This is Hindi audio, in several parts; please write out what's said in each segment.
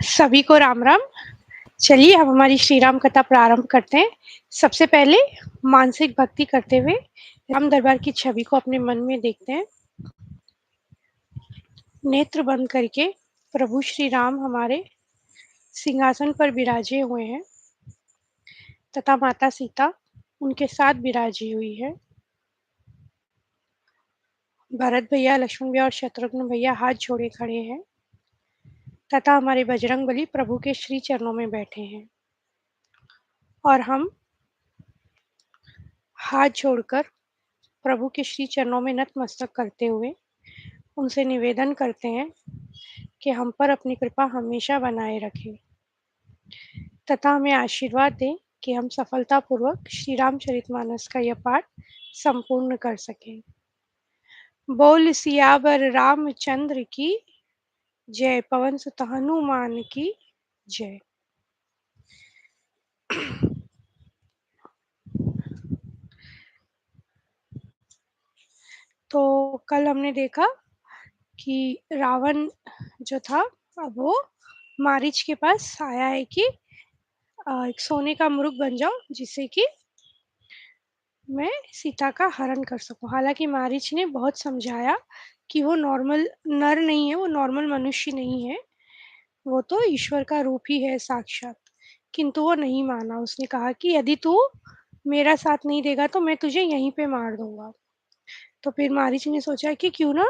सभी को राम राम। चलिए अब हमारी श्री राम कथा प्रारंभ करते हैं। सबसे पहले मानसिक भक्ति करते हुए राम दरबार की छवि को अपने मन में देखते हैं। नेत्र बंद करके प्रभु श्री राम हमारे सिंहासन पर विराजे हुए हैं तथा माता सीता उनके साथ विराजी हुई है। भरत भैया, लक्ष्मण भैया और शत्रुघ्न भैया हाथ जोड़े खड़े हैं तथा हमारे बजरंग बली प्रभु के श्री चरणों में बैठे हैं और हम हाथ जोड़कर प्रभु के श्री चरणों में नतमस्तक करते हुए उनसे निवेदन करते हैं कि हम पर अपनी कृपा हमेशा बनाए रखें तथा हमें आशीर्वाद दें कि हम सफलतापूर्वक श्री रामचरितमानस का यह पाठ संपूर्ण कर सकें। बोल सियावर रामचंद्र की जय, पवन सुत हनुमान की जय। तो कल हमने देखा कि रावण जो था अब वो मारीच के पास आया है कि एक सोने का मुर्ग बन जाओ जिससे कि मैं सीता का हरण कर सकूं। हालांकि मारीच ने बहुत समझाया कि वो नॉर्मल नर नहीं है, वो नॉर्मल मनुष्य नहीं है, वो तो ईश्वर का रूप ही है साक्षात। किंतु वो नहीं माना, उसने कहा कि यदि तू मेरा साथ नहीं देगा तो मैं तुझे यहीं पे मार दूंगा। तो फिर मारीच ने सोचा कि क्यों ना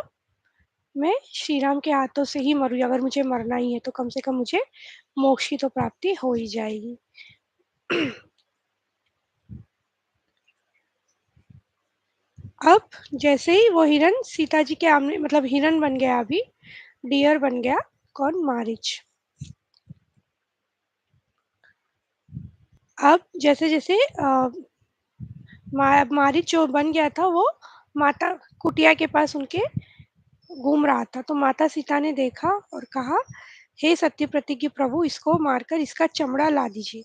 मैं श्री राम के हाथों से ही मरूं, अगर मुझे मरना ही है तो कम से कम मुझे मोक्ष की तो प्राप्ति हो ही जाएगी। अब जैसे ही वो हिरन सीता जी के आमने, मतलब हिरन बन गया, अभी डियर बन गया। कौन? मारीच। अब जैसे जैसे मारीच जो बन गया था वो माता कुटिया के पास उनके घूम रहा था। तो माता सीता ने देखा और कहा, हे सत्य प्रतिज्ञ प्रभु, इसको मारकर इसका चमड़ा ला दीजिए।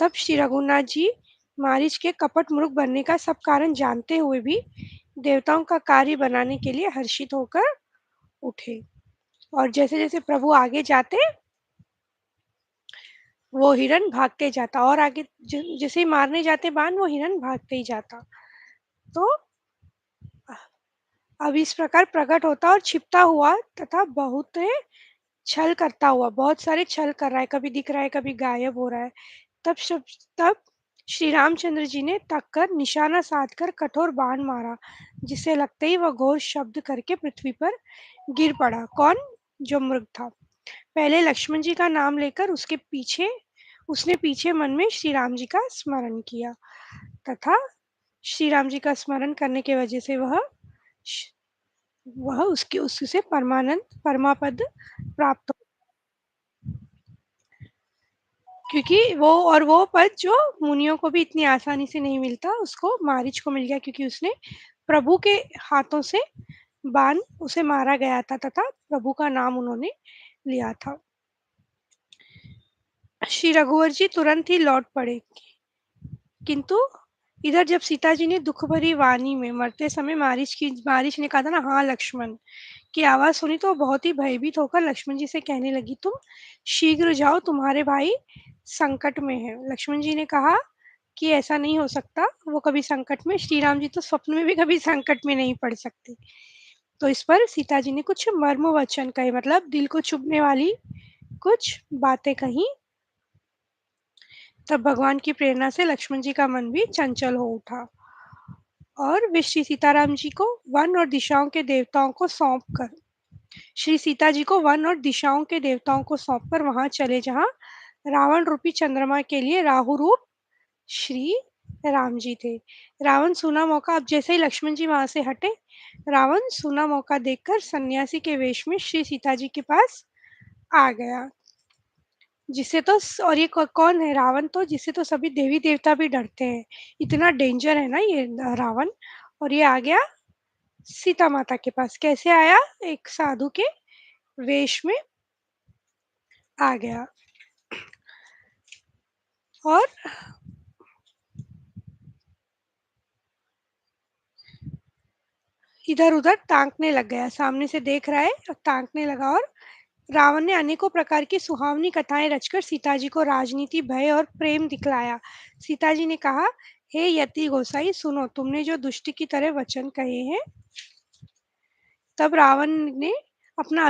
तब श्री रघुनाथ जी मारीच के कपट मूर्ख बनने का सब कारण जानते हुए भी देवताओं का कार्य बनाने के लिए हर्षित होकर उठे। और जैसे जैसे प्रभु आगे जाते वो हिरन भागते जाता, और आगे जैसे ही मारने जाते बाण वो हिरन भागते ही जाता। तो अब इस प्रकार प्रकट होता और छिपता हुआ तथा बहुत छल करता हुआ, बहुत सारे छल कर रहा है, कभी दिख रहा है कभी गायब हो रहा है। तब श्री रामचंद्र जी ने तक कर निशाना साध कर कठोर बाण मारा, जिससे लगते ही वह घोर शब्द करके पृथ्वी पर गिर पड़ा। कौन? जो मृग था। पहले लक्ष्मण जी का नाम लेकर उसने पीछे मन में श्री राम जी का स्मरण किया तथा श्री राम जी का स्मरण करने की वजह से वह उसके उससे परमानंद परमापद प्राप्त, क्योंकि वो पद जो मुनियों को भी इतनी आसानी से नहीं मिलता, उसको मारीच को मिल गया, क्योंकि उसने प्रभु के हाथों से बाण उसे मारा गया था तथा प्रभु का नाम उन्होंने लिया था। श्री रघुवर जी तुरंत ही लौट पड़े, किंतु इधर जब सीता जी ने दुख भरी वाणी में मरते समय मारीच ने कहा था ना, हाँ लक्ष्मण की आवाज सुनी, तो बहुत ही भयभीत होकर लक्ष्मण जी से कहने लगी, तुम शीघ्र जाओ, तुम्हारे भाई संकट में है। लक्ष्मण जी ने कहा कि ऐसा नहीं हो सकता, वो कभी संकट में, श्री राम जी तो स्वप्न में भी कभी संकट में नहीं पड़ सकते। तो इस पर सीता जी ने कुछ मर्म वचन कहे, मतलब दिल को चुभने वाली कुछ बातें कही। तब भगवान की प्रेरणा से लक्ष्मण जी का मन भी चंचल हो उठा और वे श्री सीताराम जी को वन और दिशाओं के देवताओं को सौंप कर श्री सीता जी को वन और दिशाओं के देवताओं को सौंपकर वहां चले, जहां रावण रूपी चंद्रमा के लिए राहु रूप श्री राम जी थे। रावण सूना मौका, अब जैसे ही लक्ष्मण जी वहां से हटे, रावण सूना मौका देखकर सन्यासी के वेश में श्री सीता जी के पास आ गया। जिससे तो और ये कौन है? रावण, तो जिससे तो सभी देवी देवता भी डरते हैं, इतना डेंजर है ना ये रावण। और ये आ गया सीता माता के पास। कैसे आया? एक साधु के वेश में आ गया। और इधर-उधर ताकने लग गया, सामने से देख रहा है और ताकने लगा और रावण ने अनेकों प्रकार की सुहावनी कथाएँ रचकर सीता जी को राजनीति, भय और प्रेम दिखलाया। सीता जी ने कहा, हे यति गोसाई सुनो, तुमने जो दुष्ट की तरह वचन कहे हैं, तब रावण ने अपना